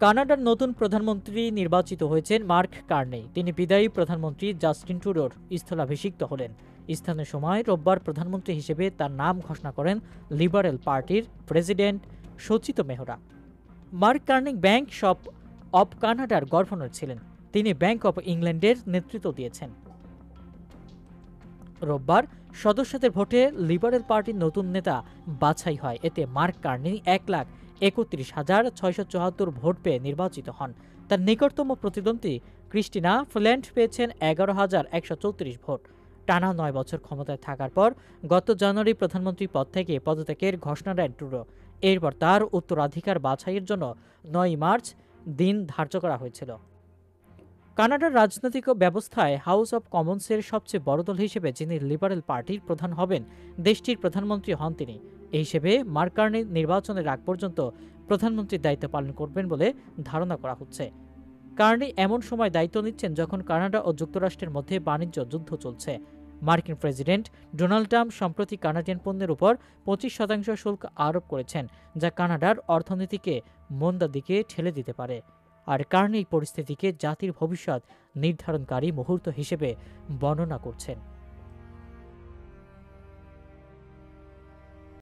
কানাডার নতুন প্রধানমন্ত্রী নির্বাচিত হয়েছেন মার্ক কার্নি। তিনি বিদায়ী প্রধানমন্ত্রী জাস্টিন ট্রুডোর স্থলাভিষিক্ত হলেন। স্থানীয় সময় রোববার প্রধানমন্ত্রী হিসেবে তার নাম ঘোষণা করেন লিবারেল পার্টির president Sachit Mehra. Mark Carney bank of কানাডার গভর্নর ছিলেন। তিনি ব্যাংক অব ইংল্যান্ডের নেতৃত্ব দিয়েছেন। রোববার সদস্যদের ভোটে লিবারেল পার্টির নতুন নেতা বাছাই হয়। এতে মার্ক কার্নি 1,31,674 ভোট পেয়ে নির্বাচিত হন। তার নিকটতম প্রতিদ্বন্দ্বী ক্রিস্টিনা ফ্ল্যান্ড পেয়েছেন 11,134 ভোট। টানা 9 বছর ক্ষমতায় থাকার পর গত জানুয়ারি প্রধানমন্ত্রী পদ থেকে পদত্যাগের ঘোষণা দেন ট্রুডো। এরপর তার উত্তরাধিকার বাছাইয়ের জন্য 9 মার্চ দিন ধার্য করা হয়েছিল। কানাডার রাজনৈতিক ব্যবস্থায় হাউস অব কমন্সের সবচেয়ে বড় দল হিসেবে যিনি লিবারেল পার্টির প্রধান হবেন, দেশটির প্রধানমন্ত্রী হন তিনি। এই হিসেবে মার্ক কার্নি নির্বাচনের আগ পর্যন্ত প্রধানমন্ত্রীর দায়িত্ব পালন করবেন বলে ধারণা করা হচ্ছে। কার্নি এমন সময় দায়িত্ব নিচ্ছেন যখন কানাডা ও যুক্তরাষ্ট্রের মধ্যে বাণিজ্য যুদ্ধ চলছে। মার্কিন প্রেসিডেন্ট ডোনাল্ড ট্রাম্প সম্প্রতি কানাডিয়ান পণ্যের উপর 25% শুল্ক আরোপ করেছেন, যা কানাডার অর্থনীতিকে মন্দার দিকে ঠেলে দিতে পারে। আর কার্নি এই পরিস্থিতিকে জাতির ভবিষ্যৎ নির্ধারণকারী মুহূর্ত হিসেবে বর্ণনা করছেন।